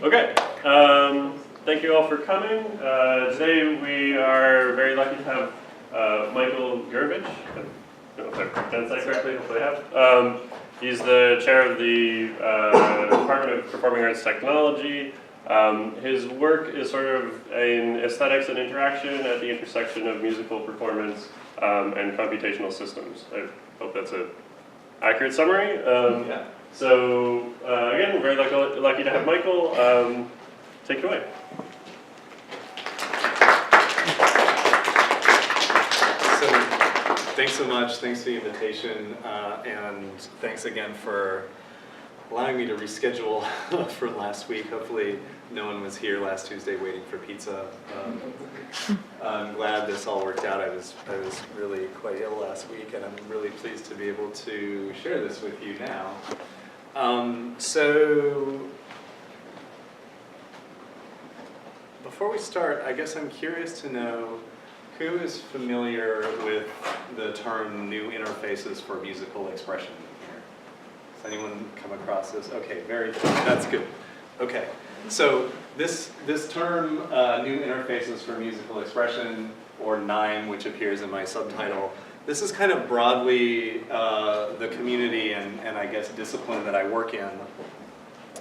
Okay, thank you all for coming. Today we are very lucky to have Michale Gureivich. I don't know if I pronounced that correctly, hopefully I have. He's the chair of the Department of Performing Arts Technology. His work is sort of in aesthetics and interaction at the intersection of musical performance and computational systems. I hope that's an accurate summary. Yeah. So again, very lucky to have Michale. Take it away. So thanks so much. Thanks for the invitation, and thanks again for allowing me to reschedule for last week. Hopefully no one was here last Tuesday waiting for pizza. I'm glad this all worked out. I was really quite ill last week, and I'm really pleased to be able to share this with you now. So before we start, I guess I'm curious to know who is familiar with the term new interfaces for musical expression here? Has anyone come across this? Okay, very good. That's good. Okay, so this term, new interfaces for musical expression, or NIME, which appears in my subtitle, this is kind of broadly the community and I guess discipline that I work in.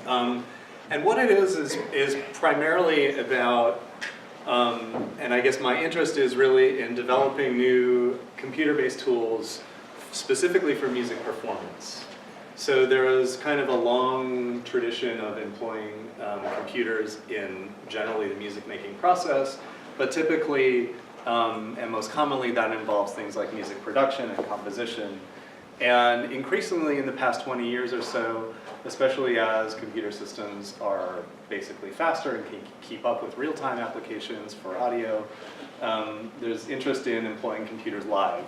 And what it is primarily about, and I guess my interest is really in developing new computer-based tools specifically for music performance. So there is kind of a long tradition of employing computers in generally the music making process, but typically and most commonly that involves things like music production and composition. And increasingly in the past 20 years or so, especially as computer systems are basically faster and can keep up with real-time applications for audio, there's interest in employing computers live.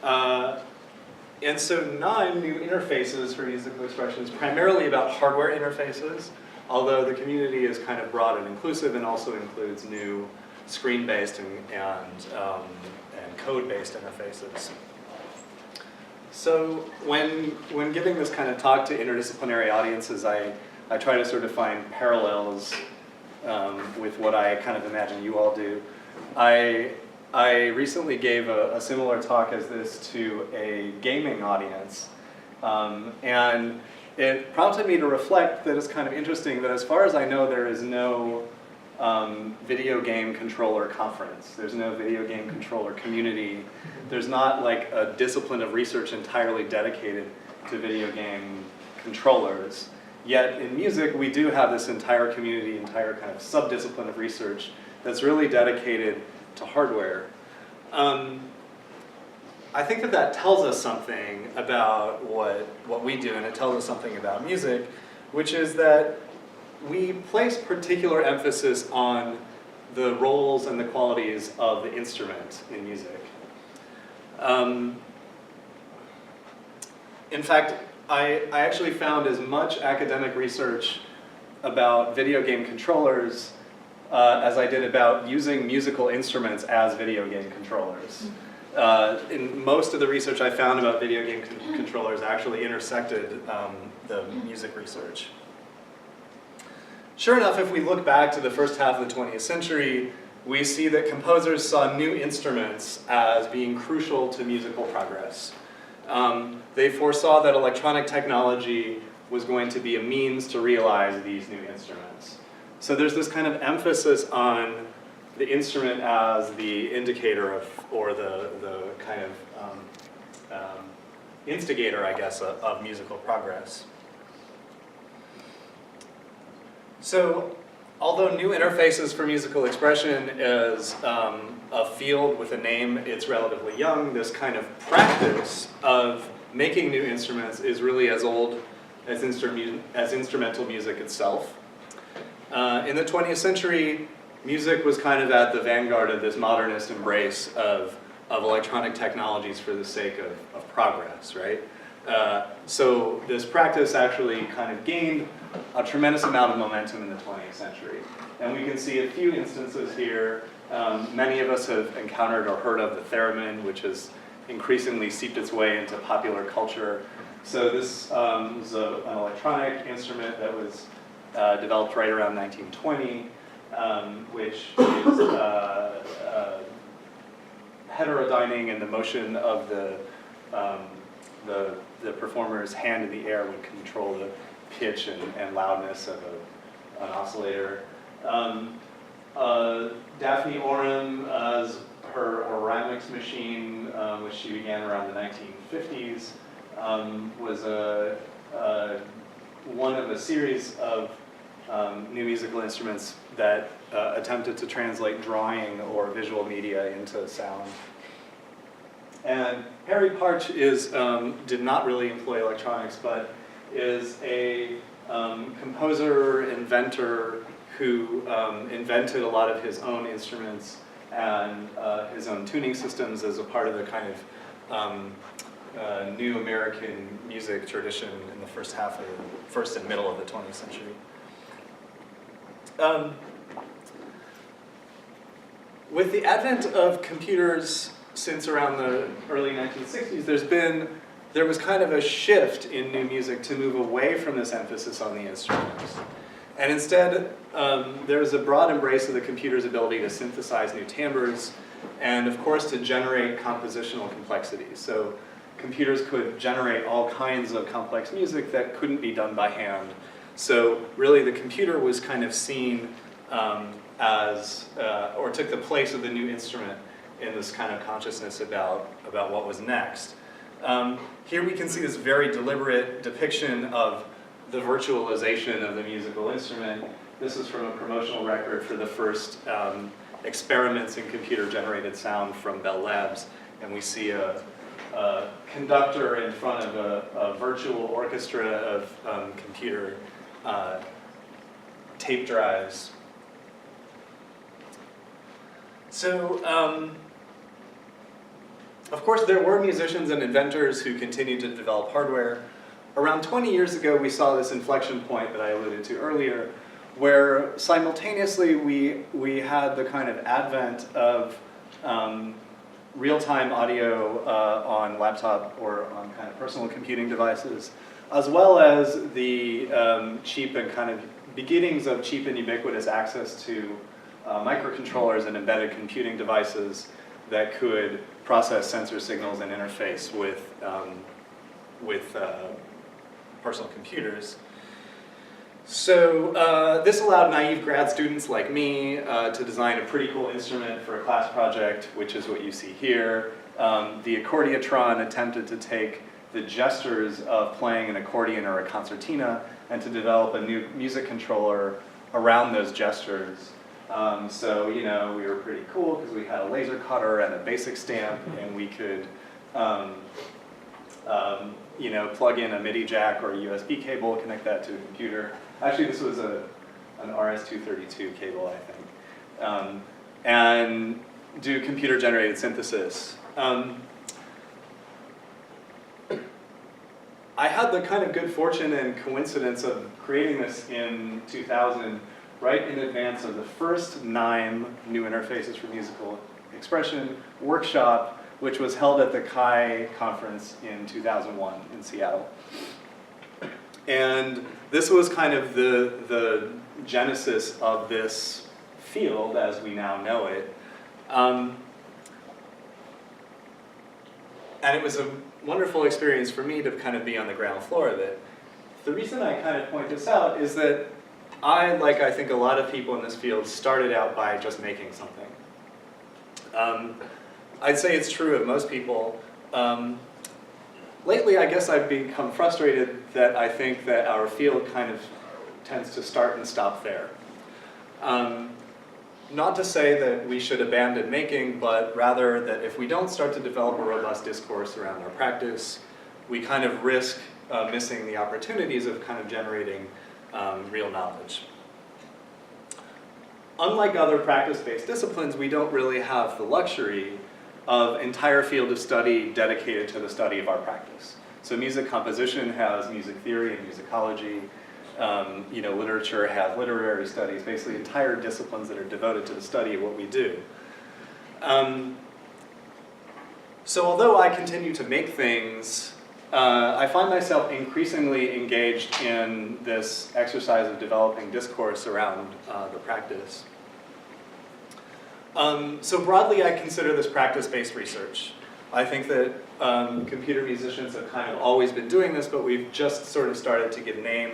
And so NIME, new interfaces for musical expression, is primarily about hardware interfaces, although the community is kind of broad and inclusive and also includes new screen-based and code-based interfaces. So when giving this kind of talk to interdisciplinary audiences, I try to sort of find parallels with what I kind of imagine you all do. I recently gave a similar talk as this to a gaming audience, and it prompted me to reflect that it's kind of interesting that as far as I know there is no video game controller conference. There's no video game controller community. There's not like a discipline of research entirely dedicated to video game controllers. Yet in music, we do have this entire community, entire kind of sub-discipline of research that's really dedicated to hardware. I think that tells us something about what we do, and it tells us something about music, which is that we place particular emphasis on the roles and the qualities of the instrument in music. In fact, I actually found as much academic research about video game controllers as I did about using musical instruments as video game controllers. In most of the research I found about video game controllers actually intersected the music research. Sure enough, if we look back to the first half of the 20th century, we see that composers saw new instruments as being crucial to musical progress. They foresaw that electronic technology was going to be a means to realize these new instruments. So there's this kind of emphasis on the instrument as the indicator of, or the kind of instigator, I guess, of musical progress. So, although new interfaces for musical expression is a field with a name, it's relatively young, this kind of practice of making new instruments is really as old as instrumental music itself. In the 20th century, music was kind of at the vanguard of this modernist embrace of electronic technologies for the sake of progress, right? So this practice actually kind of gained a tremendous amount of momentum in the 20th century. And we can see a few instances here. Many of us have encountered or heard of the theremin, which has increasingly seeped its way into popular culture. So this was an electronic instrument that was developed right around 1920, which is heterodyning, and the motion of the performer's hand in the air would control the pitch and loudness of an oscillator. Daphne Orem's her Oramix machine, which she began around the 1950s, was one of a series of new musical instruments that attempted to translate drawing or visual media into sound. And Harry Partch did not really employ electronics, but is a composer, inventor who invented a lot of his own instruments and his own tuning systems as a part of the kind of new American music tradition in the first and middle of the 20th century. With the advent of computers since around the early 1960s, there was kind of a shift in new music to move away from this emphasis on the instruments. And instead, there was a broad embrace of the computer's ability to synthesize new timbres and, of course, to generate compositional complexities. So computers could generate all kinds of complex music that couldn't be done by hand. So really, the computer was kind of seen or took the place of the new instrument in this kind of consciousness about what was next. Here we can see this very deliberate depiction of the virtualization of the musical instrument. This is from a promotional record for the first experiments in computer-generated sound from Bell Labs, and we see a conductor in front of a virtual orchestra of computer tape drives. So, of course, there were musicians and inventors who continued to develop hardware. Around 20 years ago, we saw this inflection point that I alluded to earlier, where simultaneously we had the kind of advent of real-time audio on laptop or on kind of personal computing devices, as well as the cheap and kind of beginnings of cheap and ubiquitous access to microcontrollers and embedded computing devices that could process sensor signals and interface with personal computers. So this allowed naive grad students like me to design a pretty cool instrument for a class project, which is what you see here. The accordiatron attempted to take the gestures of playing an accordion or a concertina and to develop a new music controller around those gestures. So, you know, we were pretty cool because we had a laser cutter and a basic stamp, and we could, you know, plug in a MIDI jack or a USB cable, connect that to a computer. Actually, this was an RS-232 cable, I think, and do computer-generated synthesis. I had the kind of good fortune and coincidence of creating this in 2000, right in advance of the first NIME, New Interfaces for Musical Expression, workshop, which was held at the CHI conference in 2001 in Seattle. And this was kind of the genesis of this field as we now know it. And it was a wonderful experience for me to kind of be on the ground floor of it. The reason I kind of point this out is that like I think a lot of people in this field, started out by just making something. I'd say it's true of most people. Lately, I guess I've become frustrated that I think that our field kind of tends to start and stop there. Not to say that we should abandon making, but rather that if we don't start to develop a robust discourse around our practice, we kind of risk missing the opportunities of kind of generating real knowledge. Unlike other practice-based disciplines, we don't really have the luxury of entire field of study dedicated to the study of our practice. So music composition has music theory and musicology. You know, literature has literary studies, basically entire disciplines that are devoted to the study of what we do. So although I continue to make things, I find myself increasingly engaged in this exercise of developing discourse around the practice. So broadly, I consider this practice-based research. I think that computer musicians have kind of always been doing this, but we've just sort of started to give name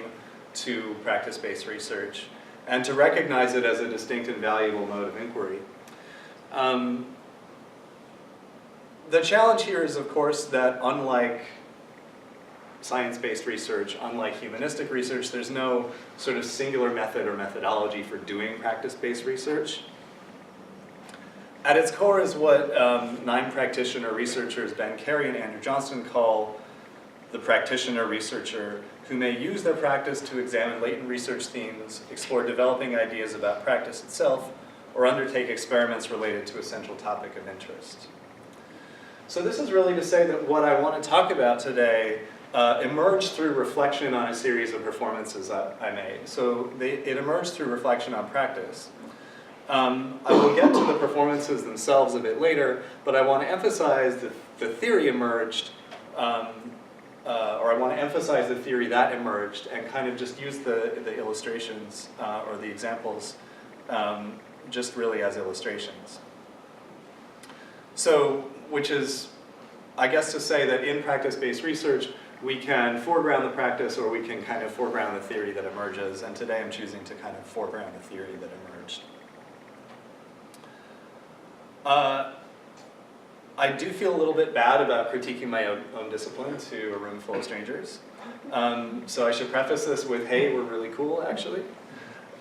to practice-based research and to recognize it as a distinct and valuable mode of inquiry. The challenge here is, of course, that unlike science-based research, unlike humanistic research, there's no sort of singular method or methodology for doing practice-based research. At its core is what 9 practitioner researchers, Ben Carey and Andrew Johnston, call the practitioner researcher, who may use their practice to examine latent research themes, explore developing ideas about practice itself, or undertake experiments related to a central topic of interest. So this is really to say that what I want to talk about today emerged through reflection on a series of performances I made. So it emerged through reflection on practice. I will get to the performances themselves a bit later, but I want to emphasize that the theory emerged, or I want to emphasize the theory that emerged and kind of just use the illustrations or the examples just really as illustrations. So, which is, I guess, to say that in practice-based research, we can foreground the practice or we can kind of foreground the theory that emerges, and today I'm choosing to kind of foreground the theory that emerged. I do feel a little bit bad about critiquing my own discipline to a room full of strangers. So I should preface this with, hey, we're really cool, actually.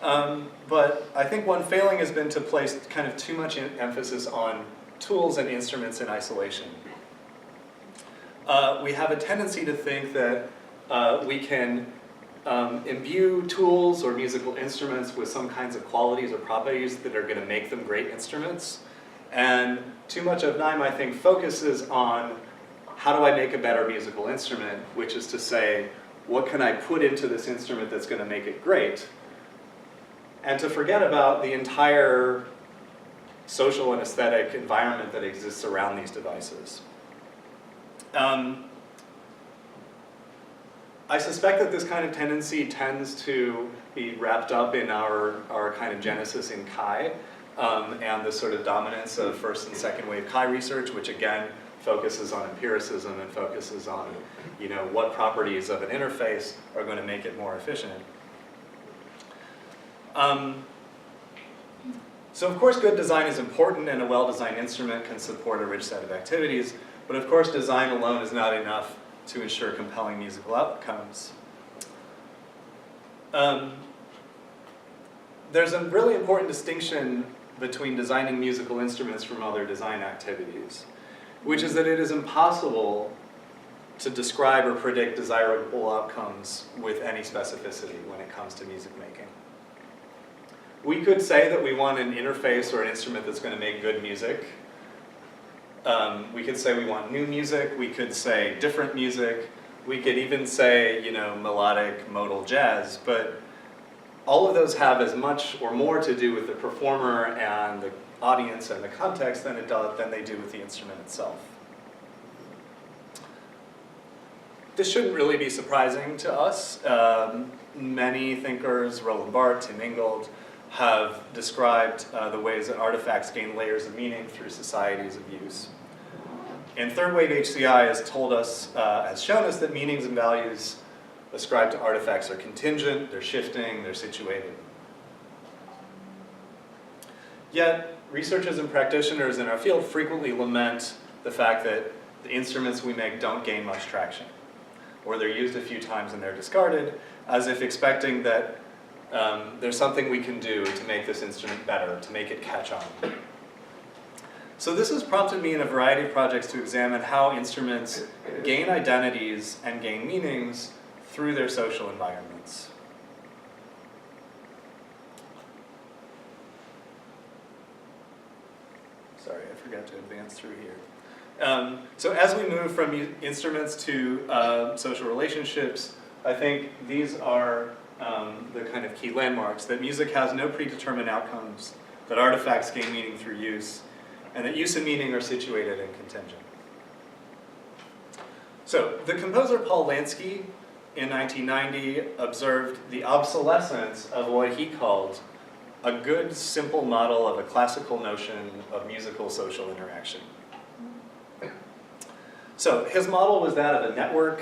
But I think one failing has been to place kind of too much emphasis on tools and instruments in isolation. We have a tendency to think that we can imbue tools or musical instruments with some kinds of qualities or properties that are going to make them great instruments. And too much of NIME, I think, focuses on how do I make a better musical instrument, which is to say, what can I put into this instrument that's going to make it great? And to forget about the entire social and aesthetic environment that exists around these devices. I suspect that this kind of tendency tends to be wrapped up in our kind of genesis in Chi, and the sort of dominance of first and second wave Chi research, which again focuses on empiricism and focuses on, you know, what properties of an interface are going to make it more efficient. So of course good design is important, and a well-designed instrument can support a rich set of activities, but of course design alone is not enough to ensure compelling musical outcomes. There's a really important distinction between designing musical instruments from other design activities, which is that it is impossible to describe or predict desirable outcomes with any specificity when it comes to music making. We could say that we want an interface or an instrument that's going to make good music. We could say we want new music. We could say different music. We could even say, you know, melodic modal jazz. But all of those have as much or more to do with the performer and the audience and the context than they do with the instrument itself. This shouldn't really be surprising to us. Many thinkers, Roland Barthes, Tim Ingold, have described the ways that artifacts gain layers of meaning through societies of use. And third wave HCI has told us, has shown us that meanings and values ascribed to artifacts are contingent, they're shifting, they're situated. Yet, researchers and practitioners in our field frequently lament the fact that the instruments we make don't gain much traction, or they're used a few times and they're discarded, as if expecting that there's something we can do to make this instrument better, to make it catch on. So this has prompted me in a variety of projects to examine how instruments gain identities and gain meanings through their social environments. Sorry, I forgot to advance through here. So as we move from instruments to social relationships, I think these are the kind of key landmarks, that music has no predetermined outcomes, that artifacts gain meaning through use, and that use and meaning are situated and contingent. So the composer Paul Lansky in 1990 observed the obsolescence of what he called a good, simple model of a classical notion of musical social interaction. So his model was that of a network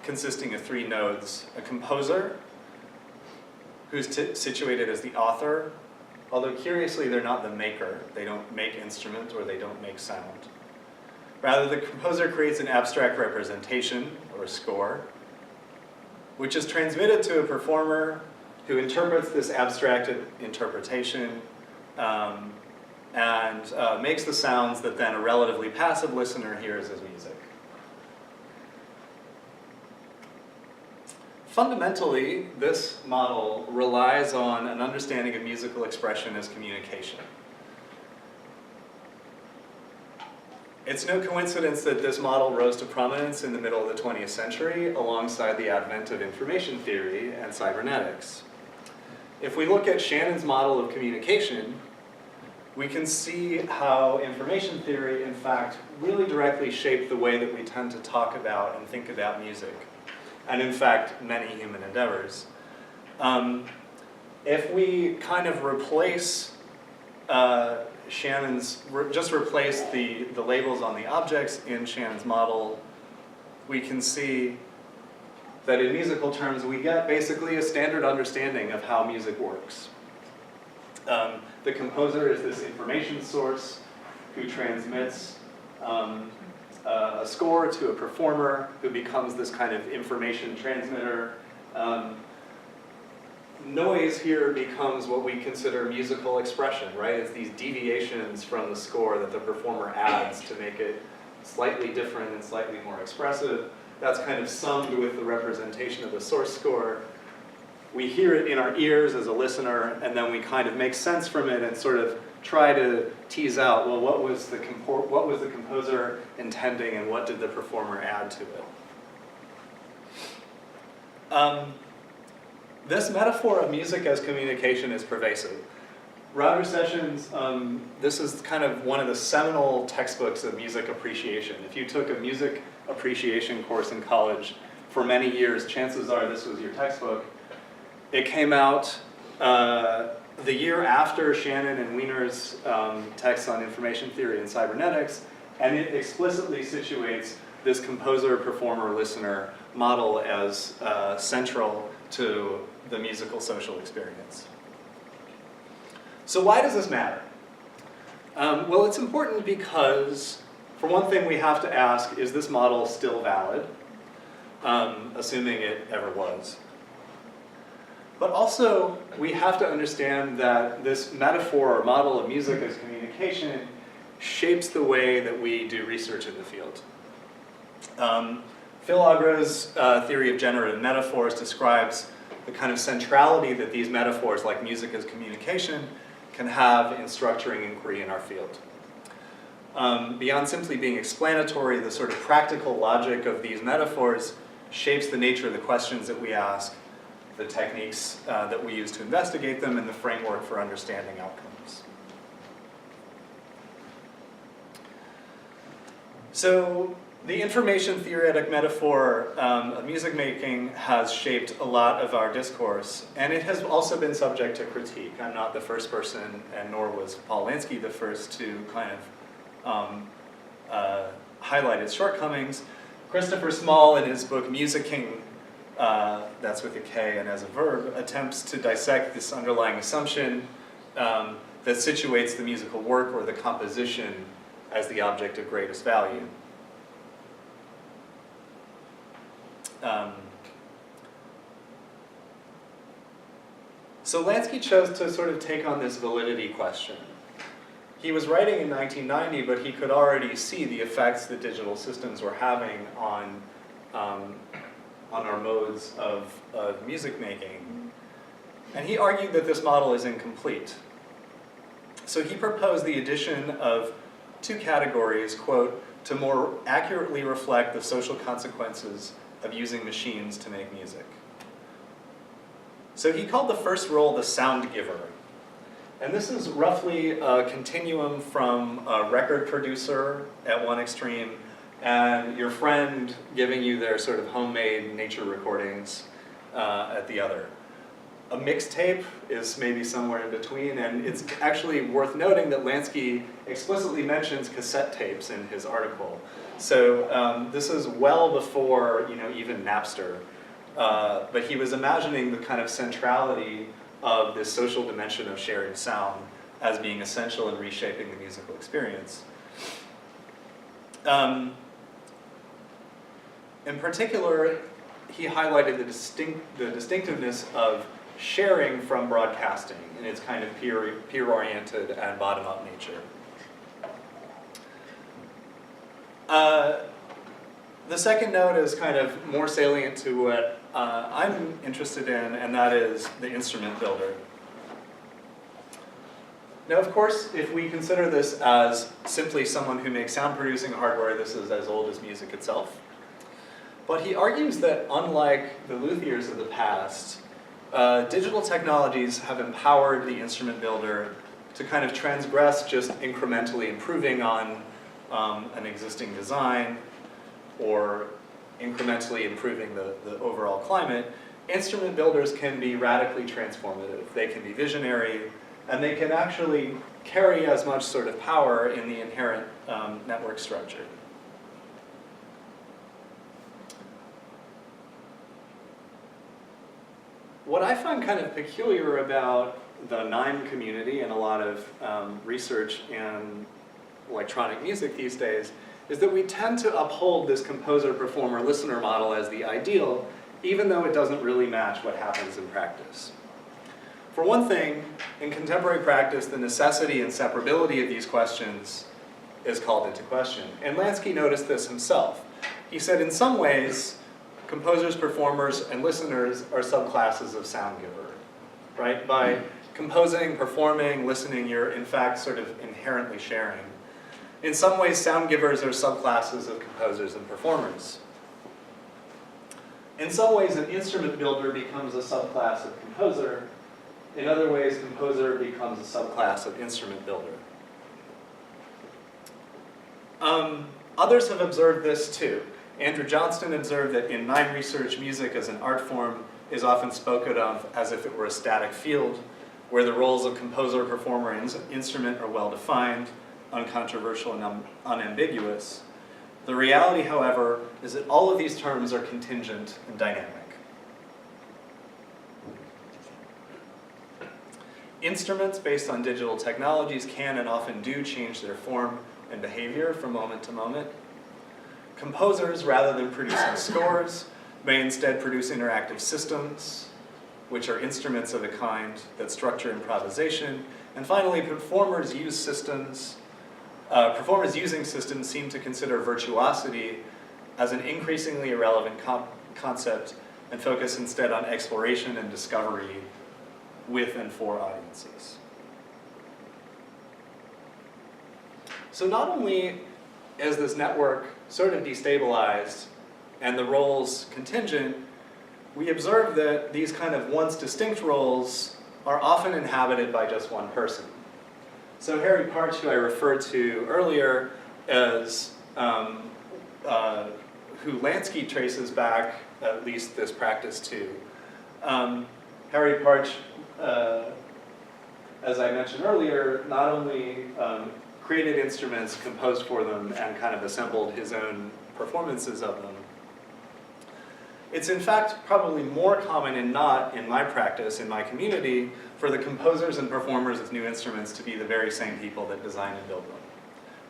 consisting of 3 nodes: a composer, who's situated as the author, although curiously they're not the maker. They don't make instrument or they don't make sound. Rather, the composer creates an abstract representation, or a score, which is transmitted to a performer who interprets this abstracted interpretation and makes the sounds that then a relatively passive listener hears as music. Fundamentally, this model relies on an understanding of musical expression as communication. It's no coincidence that this model rose to prominence in the middle of the 20th century alongside the advent of information theory and cybernetics. If we look at Shannon's model of communication, we can see how information theory, in fact, really directly shaped the way that we tend to talk about and think about music, and in fact, many human endeavors. If we kind of replace just replace the labels on the objects in Shannon's model, we can see that in musical terms we get basically a standard understanding of how music works. The composer is this information source who transmits a score to a performer who becomes this kind of information transmitter. Noise here becomes what we consider musical expression, right? It's these deviations from the score that the performer adds to make it slightly different and slightly more expressive. That's kind of summed with the representation of the source score. We hear it in our ears as a listener, and then we kind of make sense from it and sort of try to tease out, well, what was the composer intending and what did the performer add to it? This metaphor of music as communication is pervasive. Roger Sessions, this is kind of one of the seminal textbooks of music appreciation. If you took a music appreciation course in college for many years, chances are this was your textbook. It came out the year after Shannon and Wiener's text on information theory and cybernetics, and it explicitly situates this composer, performer, listener model as central to the musical social experience. So why does this matter? Well, it's important because, for one thing, we have to ask, is this model still valid? Assuming it ever was. But also, we have to understand that this metaphor or model of music as communication shapes the way that we do research in the field. Phil Agra's theory of generative metaphors describes the kind of centrality that these metaphors, like music as communication, can have in structuring inquiry in our field. Beyond simply being explanatory, the sort of practical logic of these metaphors shapes the nature of the questions that we ask, the techniques that we use to investigate them, and the framework for understanding outcomes. So the information theoretic metaphor of music making has shaped a lot of our discourse, and it has also been subject to critique. I'm not the first person, and nor was Paul Lansky the first to kind of highlight its shortcomings. Christopher Small, in his book Musicmaking, that's with a K and as a verb, attempts to dissect this underlying assumption that situates the musical work or the composition as the object of greatest value. So Lansky chose to sort of take on this validity question. He was writing in 1990, but he could already see the effects that digital systems were having on our modes of music making. And he argued that this model is incomplete. So he proposed the addition of 2 categories, quote, to more accurately reflect the social consequences of using machines to make music. So he called the first role the sound giver. And this is roughly a continuum from a record producer at one extreme and your friend giving you their sort of homemade nature recordings at the other. A mixtape is maybe somewhere in between, and it's actually worth noting that Lansky explicitly mentions cassette tapes in his article. So this is well before, even Napster. But he was imagining the kind of centrality of this social dimension of sharing sound as being essential in reshaping the musical experience. In particular, he highlighted the distinctiveness of sharing from broadcasting in its kind of peer-oriented and bottom-up nature. The second note is kind of more salient to what I'm interested in, and that is the instrument builder. Now, of course, if we consider this as simply someone who makes sound producing hardware, this is as old as music itself. But he argues that unlike the luthiers of the past, digital technologies have empowered the instrument builder to kind of transgress just incrementally improving on an existing design or incrementally improving the overall climate. Instrument builders can be radically transformative. They can be visionary, and they can actually carry as much sort of power in the inherent network structure. What I find kind of peculiar about the NIME community and a lot of research in electronic music these days is that we tend to uphold this composer, performer, listener model as the ideal, even though it doesn't really match what happens in practice. For one thing, in contemporary practice, the necessity and separability of these questions is called into question. And Lansky noticed this himself. He said, in some ways, composers, performers, and listeners are subclasses of sound giver, right? By composing, performing, listening, you're in fact sort of inherently sharing. In some ways, sound givers are subclasses of composers and performers. In some ways, an instrument builder becomes a subclass of composer. In other ways, composer becomes a subclass of instrument builder. Others have observed this too. Andrew Johnston observed that in NIME research, music as an art form is often spoken of as if it were a static field, where the roles of composer, performer, and instrument are well defined, uncontroversial, and unambiguous. The reality, however, is that all of these terms are contingent and dynamic. Instruments based on digital technologies can and often do change their form and behavior from moment to moment. Composers, rather than producing scores, may instead produce interactive systems, which are instruments of a kind that structure improvisation. And finally, performers using systems seem to consider virtuosity as an increasingly irrelevant concept and focus instead on exploration and discovery with and for audiences. So not only is this network sort of destabilized and the roles contingent, we observe that these kind of once distinct roles are often inhabited by just one person. So Harry Partch, who I referred to earlier, as who Lansky traces back at least this practice to. Harry Partch, as I mentioned earlier, not only created instruments, composed for them, and kind of assembled his own performances of them. It's in fact probably more common in my practice, in my community, for the composers and performers of new instruments to be the very same people that design and build them.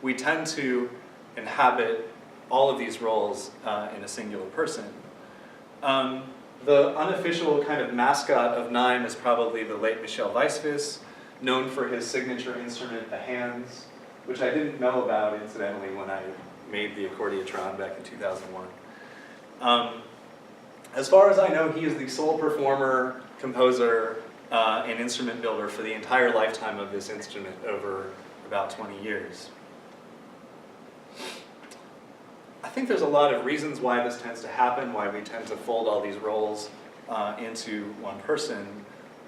We tend to inhabit all of these roles in a singular person. The unofficial kind of mascot of NIME is probably the late Michale Weisvis, known for his signature instrument, the hands, which I didn't know about, incidentally, when I made the accordiatron back in 2001. As far as I know, he is the sole performer, composer, and instrument builder for the entire lifetime of this instrument over about 20 years. I think there's a lot of reasons why this tends to happen, why we tend to fold all these roles into one person.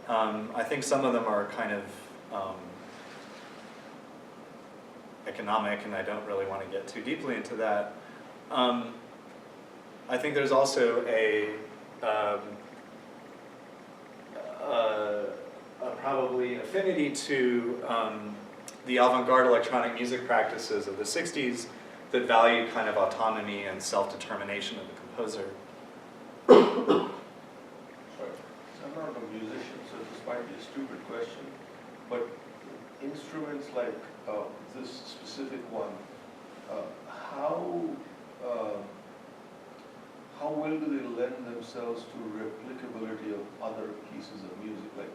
I think some of them are kind of economic, and I don't really want to get too deeply into that. I think there's also a probably affinity to the avant-garde electronic music practices of the 60s that valued kind of autonomy and self-determination of the composer. Sorry. I'm not a musician, so this might be a stupid question, but instruments like this specific one, how well do they lend themselves to replicability of other pieces of music? Like,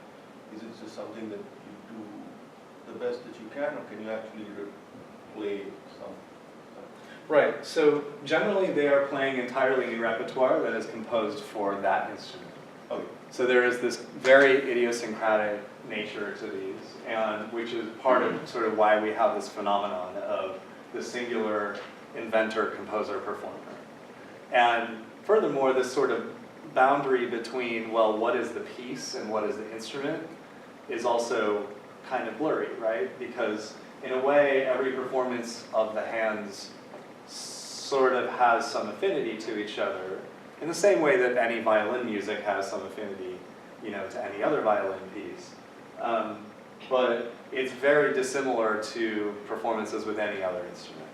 is it just something that you do the best that you can, or can you actually play some? Right, so generally they are playing entirely new repertoire that is composed for that instrument. Okay. So there is this very idiosyncratic nature to these, and which is part of sort of why we have this phenomenon of the singular inventor, composer, performer. And furthermore, this sort of boundary between, well, what is the piece and what is the instrument is also kind of blurry, right? Because in a way, every performance of the hands sort of has some affinity to each other, in the same way that any violin music has some affinity, you know, to any other violin piece. But it's very dissimilar to performances with any other instrument.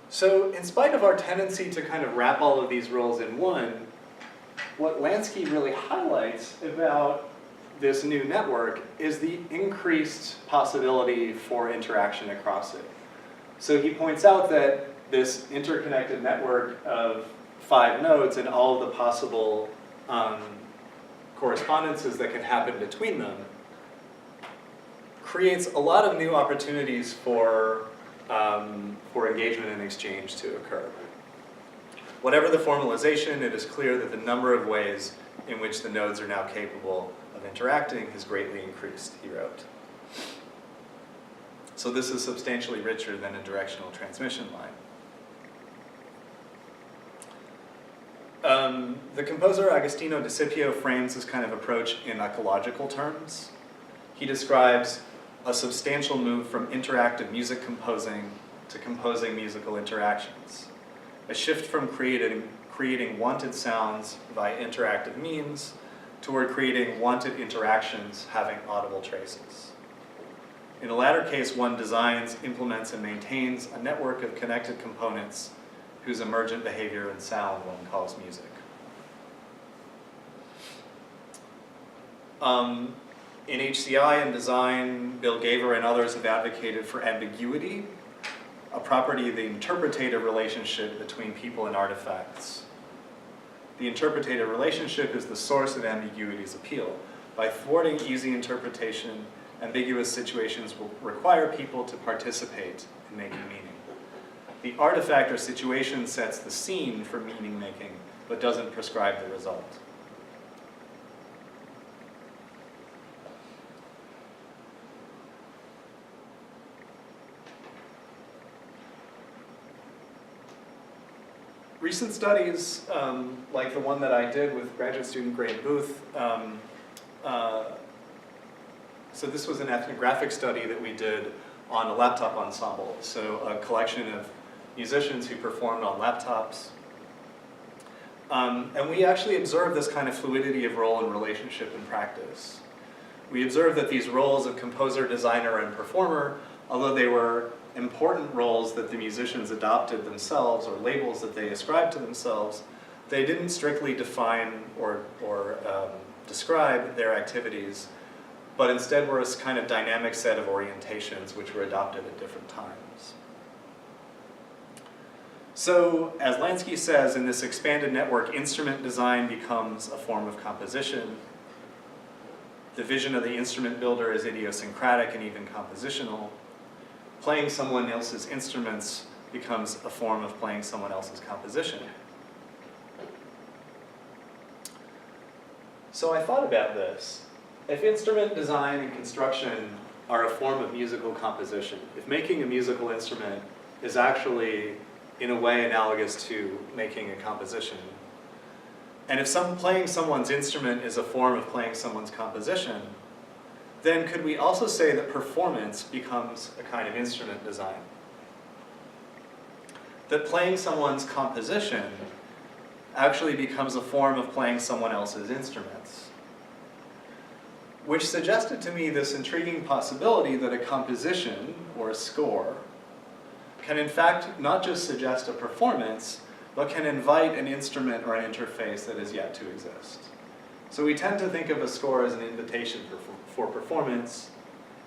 So in spite of our tendency to kind of wrap all of these roles in one, what Lansky really highlights about this new network is the increased possibility for interaction across it. So he points out that this interconnected network of 5 nodes and all of the possible correspondences that can happen between them creates a lot of new opportunities for engagement and exchange to occur. Whatever the formalization, it is clear that the number of ways in which the nodes are now capable of interacting has greatly increased, he wrote. So this is substantially richer than a directional transmission line. The composer Agostino Di Scipio frames this kind of approach in ecological terms. He describes a substantial move from interactive music composing to composing musical interactions. A shift from creating wanted sounds via interactive means toward creating wanted interactions having audible traces. In the latter case, one designs, implements, and maintains a network of connected components whose emergent behavior and sound one calls music. In HCI and design, Bill Gaver and others have advocated for ambiguity, a property of the interpretative relationship between people and artifacts. The interpretative relationship is the source of ambiguity's appeal. By thwarting easy interpretation, ambiguous situations will require people to participate in making meaning. The artifact or situation sets the scene for meaning making, but doesn't prescribe the result. Recent studies, like the one that I did with graduate student Graham Booth, so this was an ethnographic study that we did on a laptop ensemble, so a collection of musicians who performed on laptops. And we actually observed this kind of fluidity of role and relationship in practice. We observed that these roles of composer, designer, and performer, although they were important roles that the musicians adopted themselves or labels that they ascribed to themselves, they didn't strictly define or describe their activities, but instead were a kind of dynamic set of orientations which were adopted at different times. So, as Lansky says, in this expanded network, instrument design becomes a form of composition. The vision of the instrument builder is idiosyncratic and even compositional. Playing someone else's instruments becomes a form of playing someone else's composition. So I thought about this. If instrument design and construction are a form of musical composition, if making a musical instrument is actually, in a way, analogous to making a composition, and if playing someone's instrument is a form of playing someone's composition, then could we also say that performance becomes a kind of instrument design? That playing someone's composition actually becomes a form of playing someone else's instruments, which suggested to me this intriguing possibility that a composition, or a score, can in fact not just suggest a performance, but can invite an instrument or an interface that is yet to exist. So we tend to think of a score as an invitation for performance,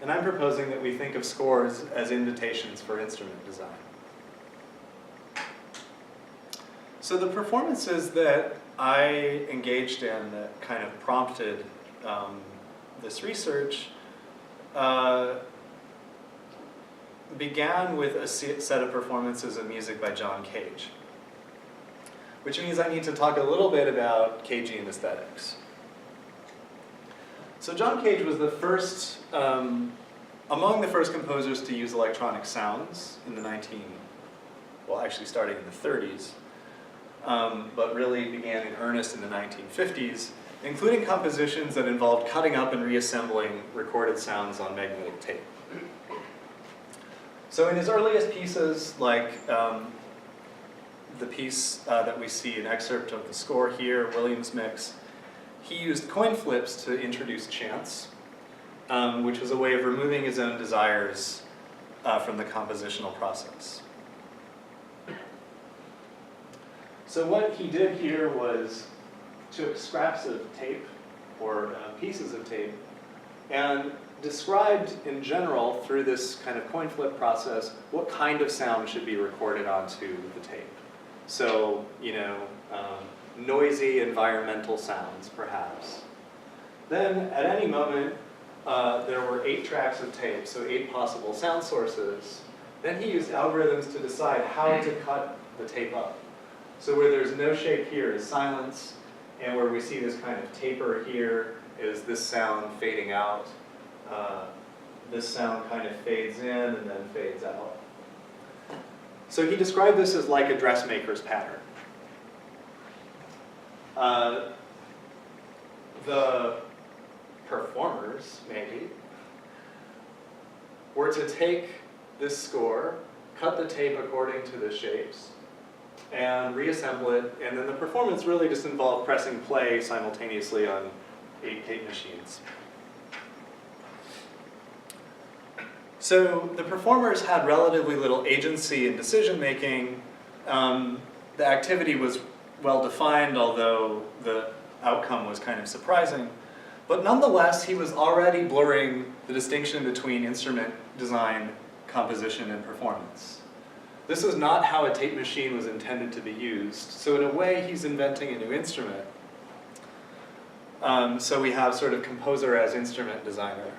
and I'm proposing that we think of scores as invitations for instrument design. So the performances that I engaged in that kind of prompted this research began with a set of performances of music by John Cage, which means I need to talk a little bit about Cajun Aesthetics. So John Cage was the first, among the first composers to use electronic sounds in the starting in the 30s, but really began in earnest in the 1950s, including compositions that involved cutting up and reassembling recorded sounds on magnetic tape. So in his earliest pieces, like the piece that we see an excerpt of the score here, Williams' Mix, he used coin flips to introduce chants, which was a way of removing his own desires from the compositional process. So what he did here was took scraps of tape or pieces of tape and described in general through this kind of coin flip process what kind of sound should be recorded onto the tape. So, noisy environmental sounds, perhaps. Then, at any moment, there were 8 tracks of tape, so 8 possible sound sources. Then he used algorithms to decide how to cut the tape up. So where there's no shape here is silence, and where we see this kind of taper here is this sound fading out. This sound kind of fades in and then fades out. So he described this as like a dressmaker's pattern. The performers, maybe, were to take this score, cut the tape according to the shapes, and reassemble it, and then the performance really just involved pressing play simultaneously on 8 tape machines. So the performers had relatively little agency in decision making. The activity was well defined, although the outcome was kind of surprising. But nonetheless, he was already blurring the distinction between instrument design, composition, and performance. This is not how a tape machine was intended to be used. So in a way, he's inventing a new instrument. So we have sort of composer as instrument designer.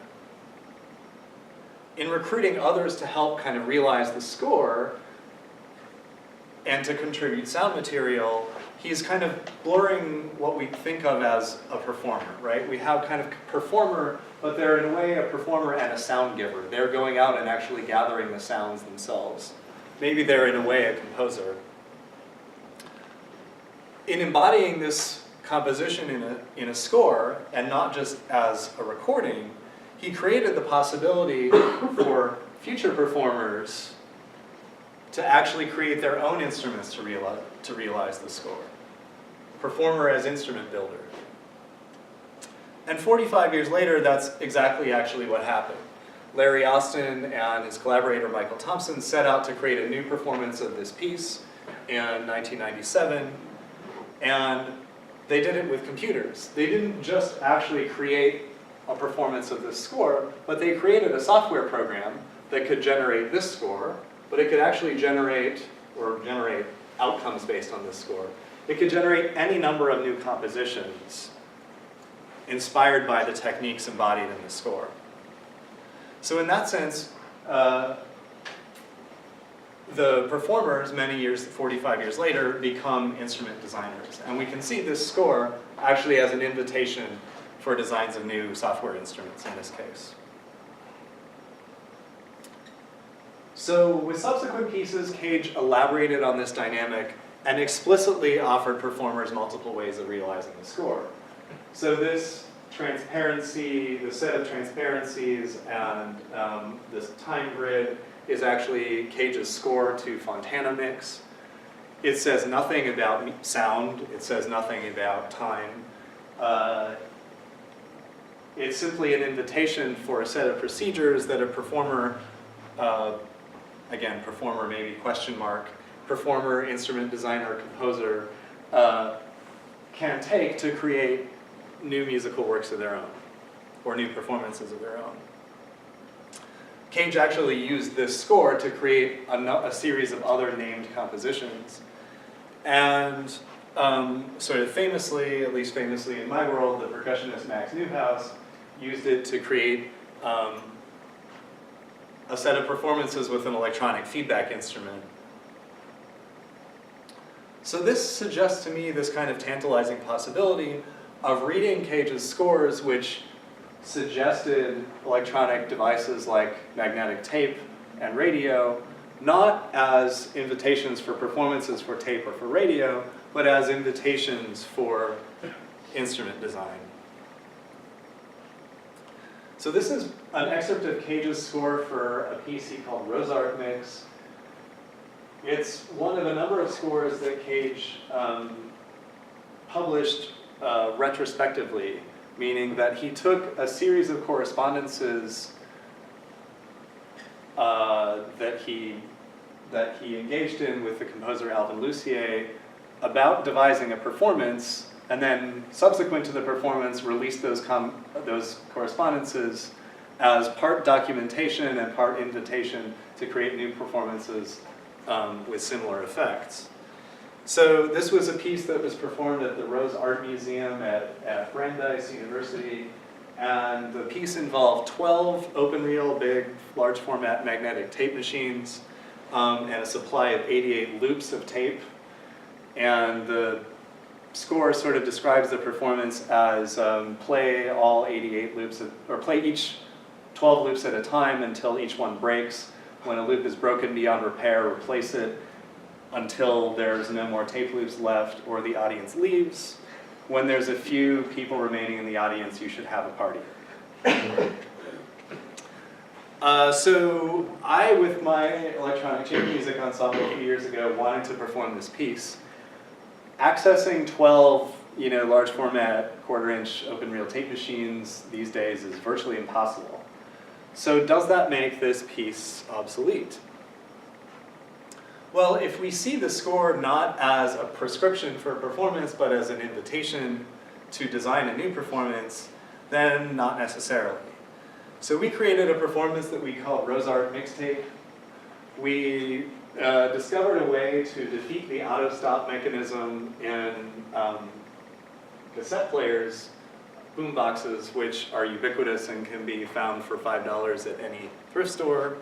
In recruiting others to help kind of realize the score and to contribute sound material, he's kind of blurring what we think of as a performer, right? We have kind of performer, but they're in a way a performer and a sound giver. They're going out and actually gathering the sounds themselves. Maybe they're in a way a composer. In embodying this composition in a score, and not just as a recording, he created the possibility for future performers to actually create their own instruments to realize the score. Performer as instrument builder. And 45 years later, that's exactly actually what happened. Larry Austin and his collaborator Michael Thompson set out to create a new performance of this piece in 1997, and they did it with computers. They didn't just actually create a performance of this score, but they created a software program that could generate this score, but it could actually generate outcomes based on this score. It could generate any number of new compositions inspired by the techniques embodied in the score. So in that sense, the performers, 45 years later, become instrument designers. And we can see this score actually as an invitation for designs of new software instruments in this case. So with subsequent pieces, Cage elaborated on this dynamic and explicitly offered performers multiple ways of realizing the score. So this transparency, the set of transparencies and this time grid is actually Cage's score to Fontana Mix. It says nothing about sound, it says nothing about time. It's simply an invitation for a set of procedures that a performer, again, performer maybe question mark, performer, instrument designer, composer, can take to create new musical works of their own, or new performances of their own. Cage actually used this score to create a series of other named compositions. And sort of famously, at least famously in my world, the percussionist Max Newhouse used it to create a set of performances with an electronic feedback instrument. So this suggests to me this kind of tantalizing possibility of reading Cage's scores, which suggested electronic devices like magnetic tape and radio, not as invitations for performances for tape or for radio, but as invitations for instrument design. So this is an excerpt of Cage's score for a piece he called Art Mix. It's one of a number of scores that Cage published retrospectively, meaning that he took a series of correspondences that he engaged in with the composer Alvin Lucier about devising a performance, and then subsequent to the performance released those correspondences as part documentation and part invitation to create new performances with similar effects. So this was a piece that was performed at the Rose Art Museum at Brandeis University, and the piece involved 12 open-reel, big, large format magnetic tape machines and a supply of 88 loops of tape. And the score sort of describes the performance as play all 88 loops, or play each 12 loops at a time until each one breaks. When a loop is broken beyond repair, replace it until there's no more tape loops left or the audience leaves. When there's a few people remaining in the audience, you should have a party. So I, with my electronic chamber music ensemble a few years ago, wanted to perform this piece. Accessing 12 large format quarter-inch open-reel tape machines these days is virtually impossible. So does that make this piece obsolete? Well, if we see the score not as a prescription for a performance, but as an invitation to design a new performance, then not necessarily. So we created a performance that we called Art Mixtape. We discovered a way to defeat the auto-stop mechanism in cassette players, boomboxes, which are ubiquitous and can be found for $5 at any thrift store.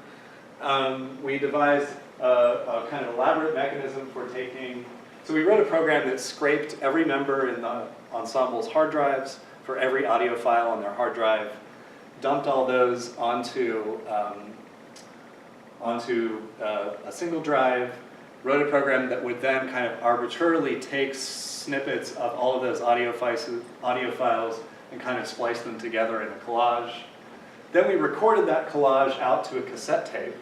We devised a kind of elaborate mechanism for taking, so we wrote a program that scraped every member in the ensemble's hard drives for every audio file on their hard drive, dumped all those onto a single drive, wrote a program that would then kind of arbitrarily take snippets of all of those audio files and kind of splice them together in a collage. Then we recorded that collage out to a cassette tape.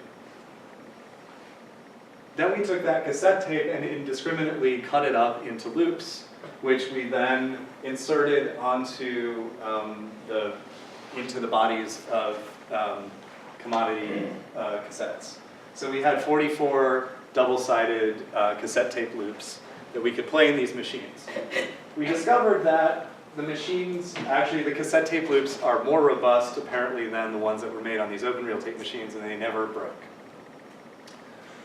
Then we took that cassette tape and indiscriminately cut it up into loops, which we then inserted onto into the bodies of commodity cassettes. So we had 44 double-sided cassette tape loops that we could play in these machines. We discovered that the machines, actually the cassette tape loops are more robust apparently than the ones that were made on these open-reel tape machines, and they never broke.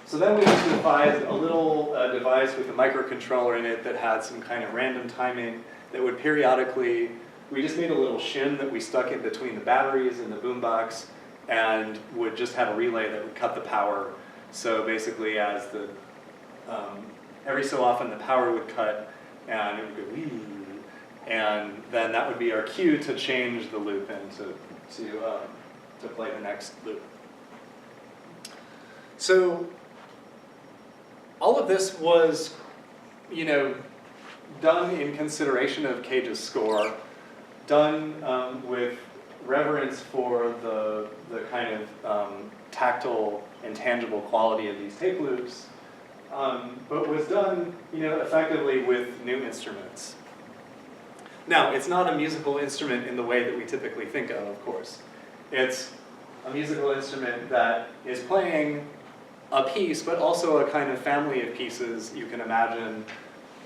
So then we devised a little device with a microcontroller in it that had some kind of random timing that would periodically, we just made a little shim that we stuck in between the batteries and the boombox and would just have a relay that would cut the power. So basically as the, every so often the power would cut and it would go wee, and then that would be our cue to change the loop and to play the next loop. So all of this was, done in consideration of Cage's score, done with reverence for the kind of tactile and tangible quality of these tape loops, but was done, effectively with new instruments. Now, it's not a musical instrument in the way that we typically think of course. It's a musical instrument that is playing a piece, but also a kind of family of pieces you can imagine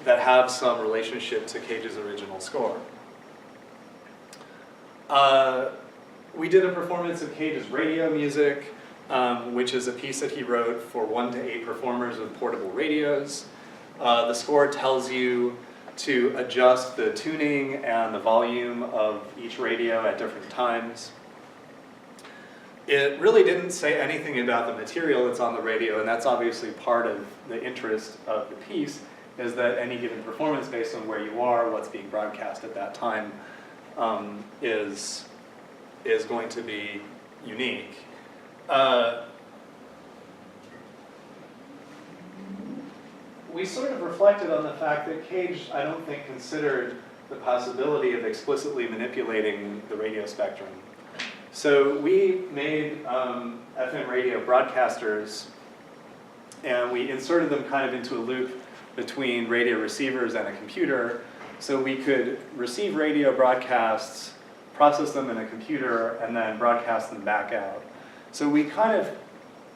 that have some relationship to Cage's original score. We did a performance of Cage's radio music, which is a piece that he wrote for 1 to 8 performers with portable radios. The score tells you to adjust the tuning and the volume of each radio at different times. It really didn't say anything about the material that's on the radio, and that's obviously part of the interest of the piece, is that any given performance, based on where you are, what's being broadcast at that time, is going to be unique. We sort of reflected on the fact that Cage, I don't think, considered the possibility of explicitly manipulating the radio spectrum. So we made FM radio broadcasters, and we inserted them kind of into a loop between radio receivers and a computer, so we could receive radio broadcasts, process them in a computer, and then broadcast them back out. So we kind of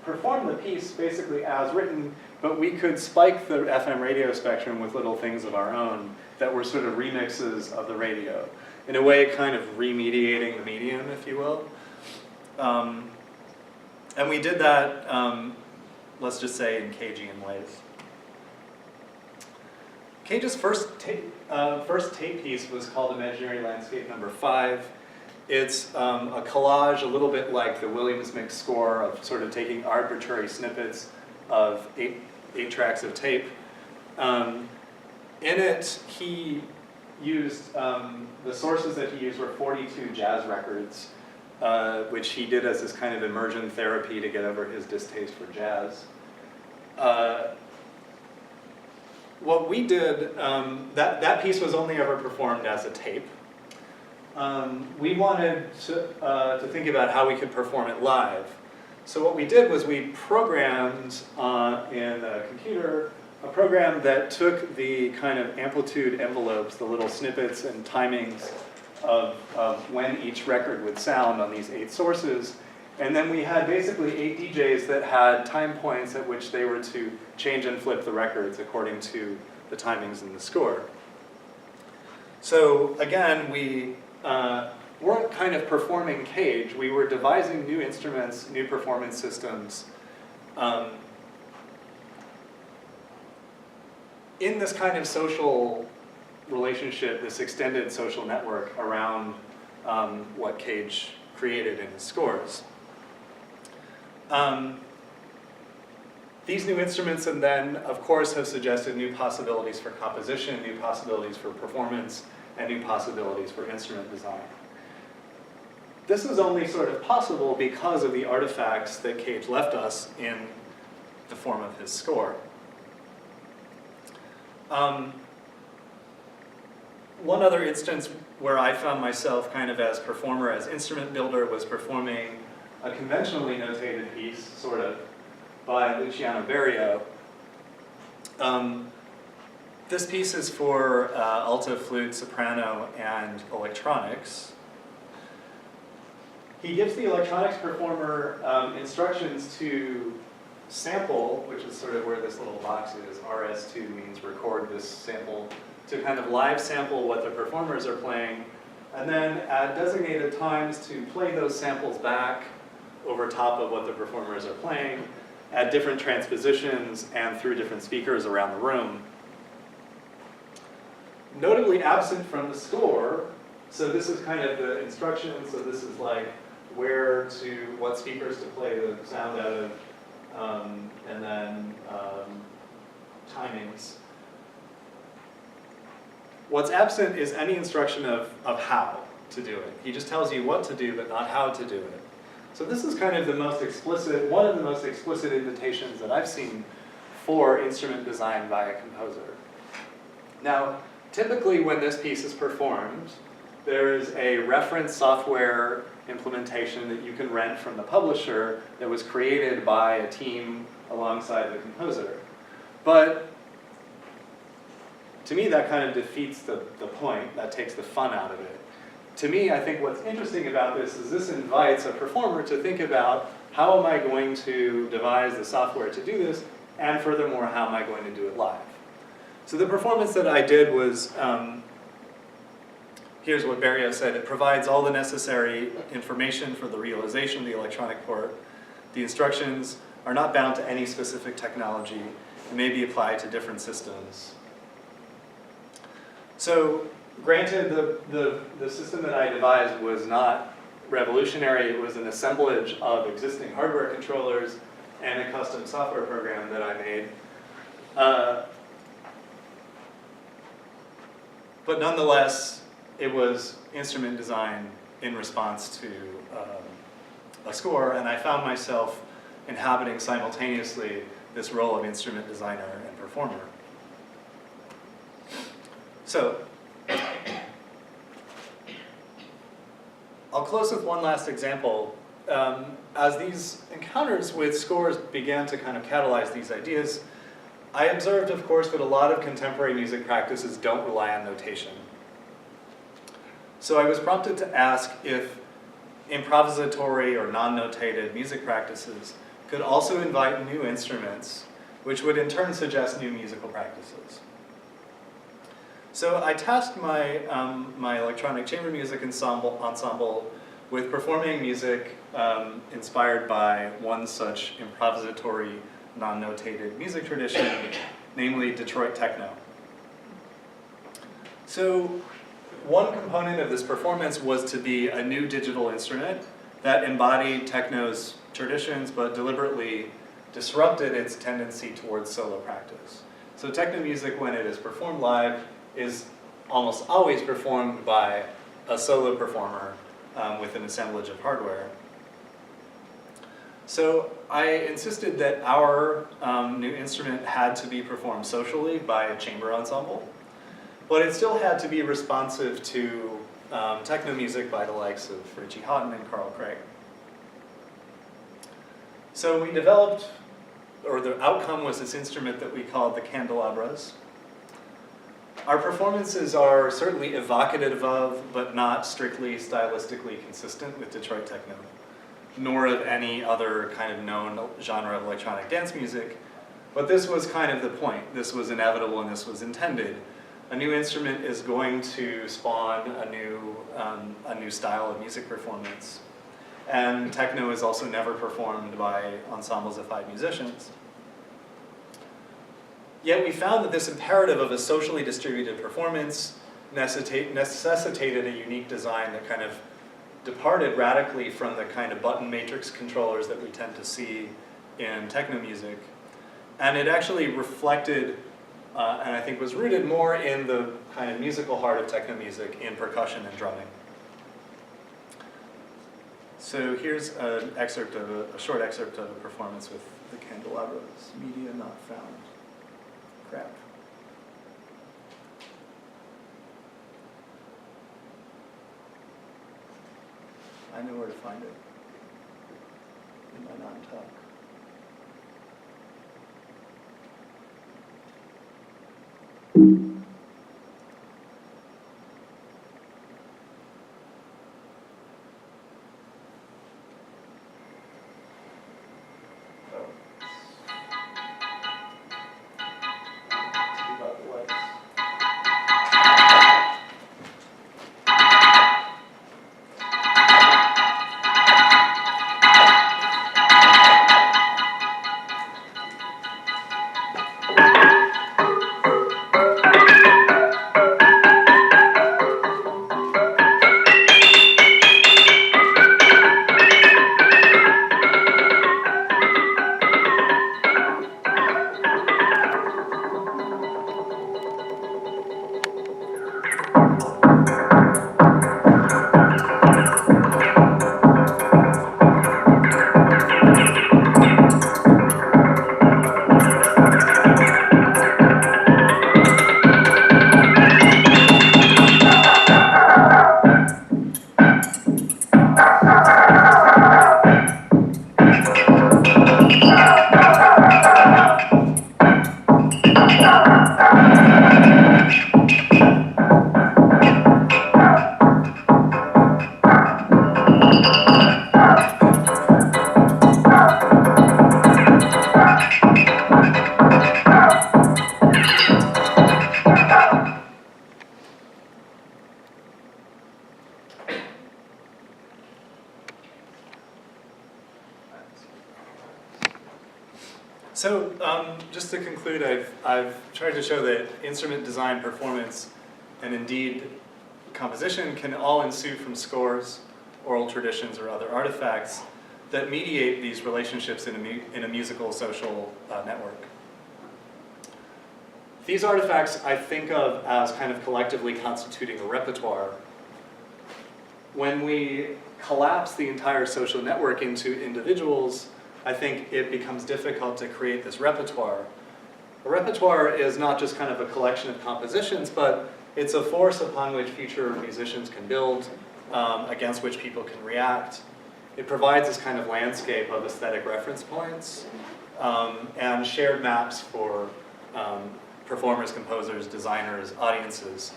performed the piece basically as written, but we could spike the FM radio spectrum with little things of our own that were sort of remixes of the radio. In a way, kind of remediating the medium, if you will. And we did that, let's just say, in Cagean ways. Cage's first tape piece was called Imaginary Landscape No. 5. It's a collage a little bit like the Williams mix score of sort of taking arbitrary snippets of eight tracks of tape. In it, he used, the sources that he used were 42 jazz records, which he did as this kind of immersion therapy to get over his distaste for jazz. What we did, that piece was only ever performed as a tape. We wanted to think about how we could perform it live. So what we did was we programmed in a computer a program that took the kind of amplitude envelopes, the little snippets and timings of when each record would sound on these 8 sources. And then we had basically 8 DJs that had time points at which they were to change and flip the records according to the timings in the score. So again, we weren't kind of performing Cage. We were devising new instruments, new performance systems, in this kind of social relationship, this extended social network around what Cage created in his scores. These new instruments and then, of course, have suggested new possibilities for composition, new possibilities for performance, and new possibilities for instrument design. This is only sort of possible because of the artifacts that Cage left us in the form of his score. One other instance where I found myself kind of as performer, as instrument builder, was performing a conventionally notated piece, sort of, by Luciano Berio. This piece is for alto, flute, soprano, and electronics. He gives the electronics performer instructions to sample, which is sort of where this little box is. RS2 means record this sample, to kind of live sample what the performers are playing, and then at designated times to play those samples back over top of what the performers are playing at different transpositions and through different speakers around the room. Notably absent from the score, so this is kind of the instructions, so this is like what speakers to play the sound out of, and then timings. What's absent is any instruction of how to do it. He just tells you what to do, but not how to do it. So this is kind of the most explicit, one of the most explicit invitations that I've seen for instrument design by a composer. Now, typically when this piece is performed, there is a reference software implementation that you can rent from the publisher that was created by a team alongside the composer. But to me, that kind of defeats the point. That takes the fun out of it. To me, I think what's interesting about this is this invites a performer to think about, how am I going to devise the software to do this, and furthermore, how am I going to do it live? So the performance that I did was, here's what Barrio said: it provides all the necessary information for the realization of the electronic port. The instructions are not bound to any specific technology and may be applied to different systems. So, granted, the system that I devised was not revolutionary. It was an assemblage of existing hardware controllers and a custom software program that I made. But nonetheless, it was instrument design in response to a score, and I found myself inhabiting simultaneously this role of instrument designer and performer. So, I'll close with one last example. As these encounters with scores began to kind of catalyze these ideas, I observed, of course, that a lot of contemporary music practices don't rely on notation. So I was prompted to ask if improvisatory or non-notated music practices could also invite new instruments, which would in turn suggest new musical practices. So I tasked my, my electronic chamber music ensemble with performing music inspired by one such improvisatory, non-notated music tradition, namely Detroit techno. So one component of this performance was to be a new digital instrument that embodied techno's traditions but deliberately disrupted its tendency towards solo practice. So techno music, when it is performed live, is almost always performed by a solo performer with an assemblage of hardware. So I insisted that our new instrument had to be performed socially by a chamber ensemble, but it still had to be responsive to techno music by the likes of Richie Houghton and Carl Craig. So we developed, or the outcome was this instrument that we called the Candelabras. Our performances are certainly evocative of, but not strictly stylistically consistent with Detroit techno, nor of any other kind of known genre of electronic dance music. But this was kind of the point. This was inevitable and this was intended. A new instrument is going to spawn a new style of music performance. And techno is also never performed by ensembles of 5 musicians. Yet we found that this imperative of a socially distributed performance necessitated a unique design that kind of departed radically from the kind of button matrix controllers that we tend to see in techno music. And it actually reflected, and I think was rooted more in the kind of musical heart of techno music, in percussion and drumming. So here's an excerpt of a short excerpt of a performance with the Candelabras, Media Not Found. Crap. I know where to find it in my non-talk. So just to conclude, I've tried to show that instrument design, performance, and indeed composition can all ensue from scores, oral traditions, or other artifacts that mediate these relationships in a musical social network. These artifacts I think of as kind of collectively constituting a repertoire. When we collapse the entire social network into individuals, I think it becomes difficult to create this repertoire. A repertoire is not just kind of a collection of compositions, but it's a force upon which future musicians can build, against which people can react. It provides this kind of landscape of aesthetic reference points and shared maps for performers, composers, designers, audiences,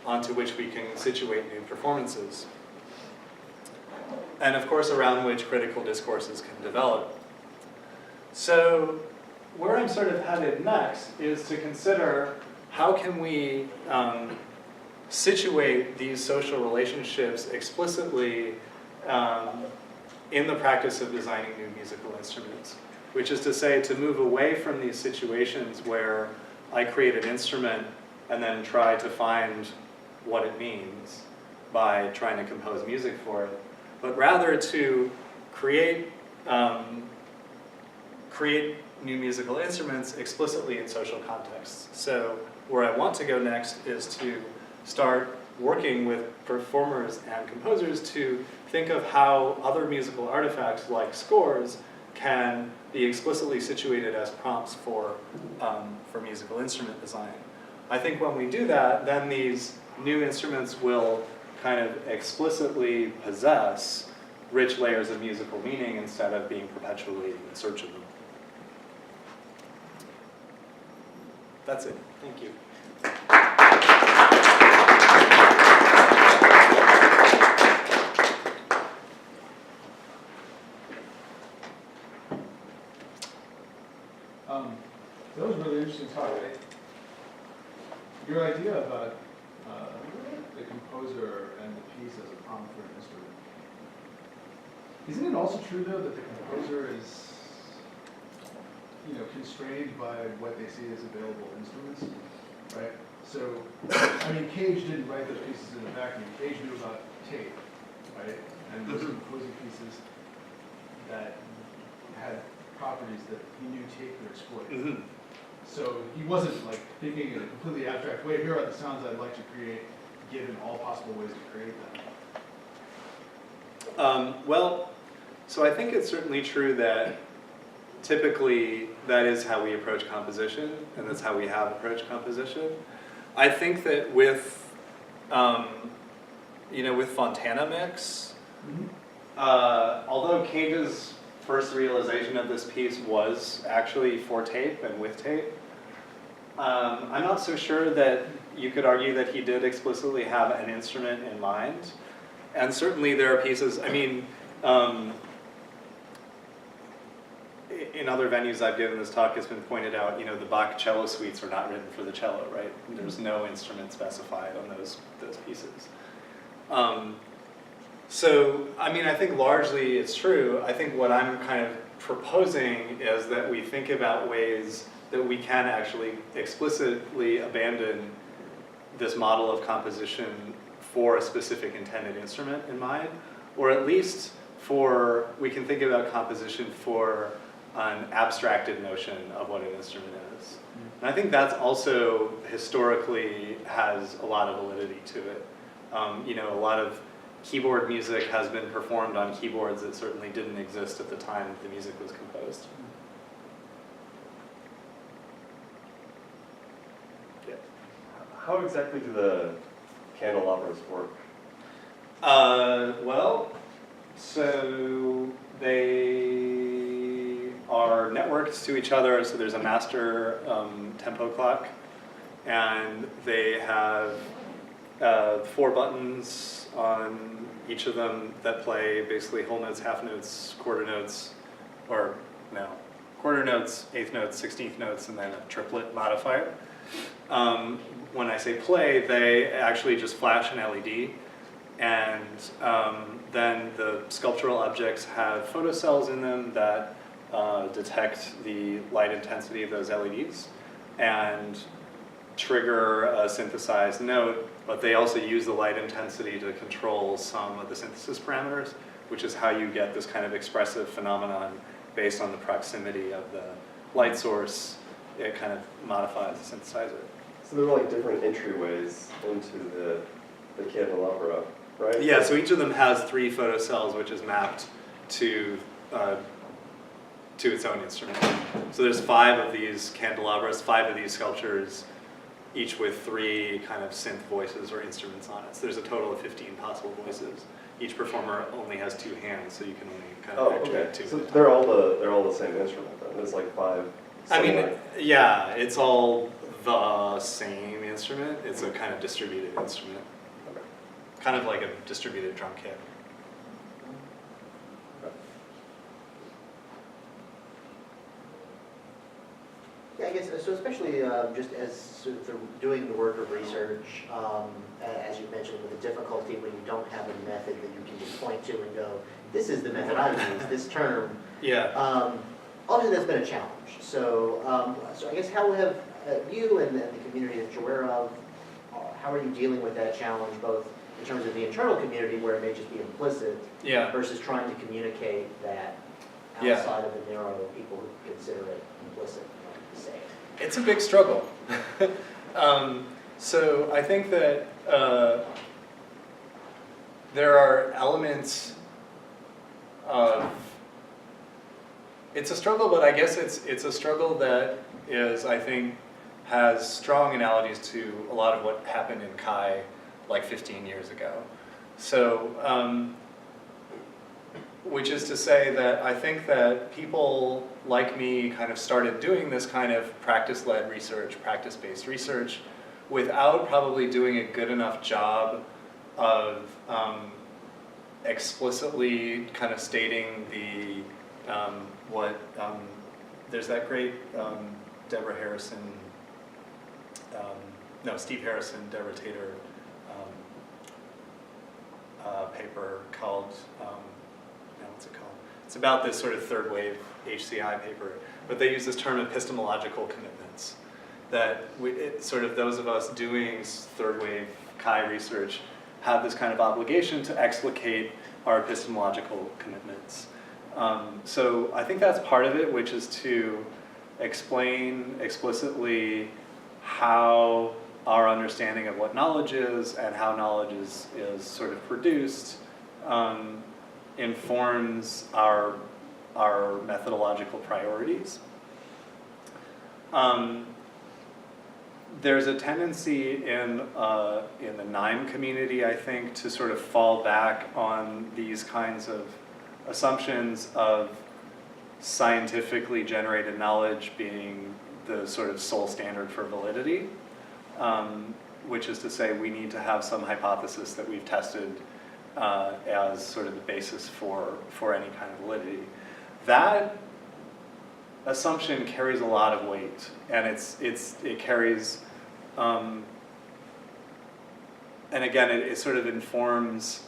onto which we can situate new performances. And of course, around which critical discourses can develop. So where I'm sort of headed next is to consider how can we situate these social relationships explicitly in the practice of designing new musical instruments, which is to say to move away from these situations where I create an instrument and then try to find what it means by trying to compose music for it, but rather to create new musical instruments explicitly in social contexts. So where I want to go next is to start working with performers and composers to think of how other musical artifacts like scores can be explicitly situated as prompts for musical instrument design. I think when we do that, then these new instruments will kind of explicitly possess rich layers of musical meaning instead of being perpetually in search of them. That's it. Thank you. That was a really interesting talk. Your idea about the composer and the piece as a prompt for an instrument. Isn't it also true though that the composer is, constrained by what they see as available instruments, right? So, I mean, Cage didn't write those pieces in a vacuum. Cage knew about tape, right? And those composing pieces that had properties that he knew tape could exploit. Mm-hmm. So he wasn't like thinking in a completely abstract way, here are the sounds I'd like to create, given all possible ways to create them. Well, so I think it's certainly true that typically that is how we approach composition, and that's how we have approached composition. I think that with, with Fontana Mix, although Cage's first realization of this piece was actually for tape and with tape, I'm not so sure that you could argue that he did explicitly have an instrument in mind. And certainly there are pieces, in other venues I've given this talk, it's been pointed out, the Bach cello suites are not written for the cello, right? There's no instrument specified on those pieces. So, I think largely it's true. I think what I'm kind of proposing is that we think about ways that we can actually explicitly abandon this model of composition for a specific intended instrument in mind, or at least we can think about composition for an abstracted notion of what an instrument is. And I think that's also historically has a lot of validity to it. A lot of keyboard music has been performed on keyboards that certainly didn't exist at the time that the music was composed. Yeah. How exactly do the candelabras work? So they are networked to each other, so there's a master tempo clock, and they have 4 buttons on each of them that play basically whole notes, half notes, quarter notes, quarter notes, eighth notes, 16th notes, and then a triplet modifier. When I say play, they actually just flash an LED, and then the sculptural objects have photocells in them that detect the light intensity of those LEDs and trigger a synthesized note, but they also use the light intensity to control some of the synthesis parameters, which is how you get this kind of expressive phenomenon based on the proximity of the light source. It kind of modifies the synthesizer. So there are like different entryways into the candelabra, right? Yeah, so each of them has 3 photocells, which is mapped to its own instrument. So there's 5 of these candelabras, 5 of these sculptures, each with 3 kind of synth voices or instruments on it. So there's a total of 15 possible voices. Each performer only has 2 hands, so you can only kind of actuate 2. So they're all the same instrument then. There's like 5. I mean, similar- yeah, it's all the same instrument. It's a kind of distributed instrument. Okay. Kind of like a distributed drum kit. Yeah, I guess, so especially just as sort of doing the work of research, as you mentioned, with the difficulty when you don't have a method that you can just point to and go, this is the method I use, this term. Yeah. Obviously that's been a challenge. So, so I guess how have you and the community that you're aware of, how are you dealing with that challenge, both in terms of the internal community where it may just be implicit, Yeah. versus trying to communicate that Yeah. outside of the narrow people who consider it implicit, like you say. It's a big struggle. So I think that there are elements of, it's a struggle, but I guess it's a struggle that is, I think, has strong analogies to a lot of what happened in Kai like 15 years ago. So, which is to say that I think that people like me kind of started doing this kind of practice-led research, practice-based research, without probably doing a good enough job of explicitly kind of stating the, there's that great Deborah Harrison, Steve Harrison, Deborah Tater paper called, what's it called? It's about this sort of third wave HCI paper, but they use this term epistemological commitments, that sort of those of us doing third wave Kai research have this kind of obligation to explicate our epistemological commitments. So I think that's part of it, which is to explain explicitly how our understanding of what knowledge is and how knowledge is sort of produced informs our methodological priorities. There's a tendency in the NIME community, I think, to sort of fall back on these kinds of assumptions of scientifically generated knowledge being the sort of sole standard for validity, which is to say we need to have some hypothesis that we've tested as sort of the basis for any kind of validity. That assumption carries a lot of weight, and it carries, and again, it sort of informs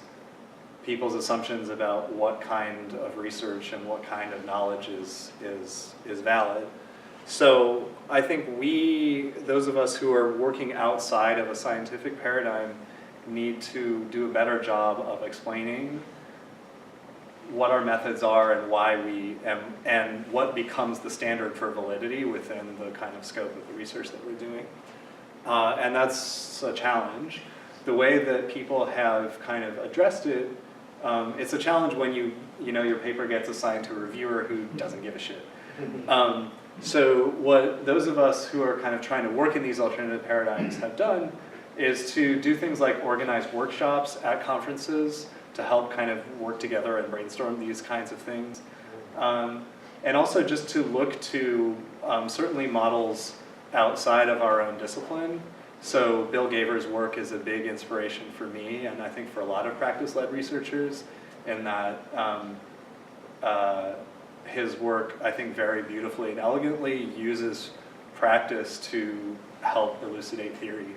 people's assumptions about what kind of research and what kind of knowledge is valid. So I think those of us who are working outside of a scientific paradigm, need to do a better job of explaining what our methods are and why and what becomes the standard for validity within the kind of scope of the research that we're doing. And that's a challenge. The way that people have kind of addressed it, it's a challenge when your paper gets assigned to a reviewer who doesn't give a shit. So what those of us who are kind of trying to work in these alternative paradigms have done is to do things like organize workshops at conferences to help kind of work together and brainstorm these kinds of things. And also just to look to certainly models outside of our own discipline. So Bill Gaver's work is a big inspiration for me, and I think for a lot of practice-led researchers, in that his work, I think, very beautifully and elegantly uses practice to help elucidate theory.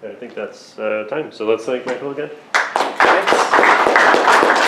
I think that's time. So let's thank Michael again. Thanks.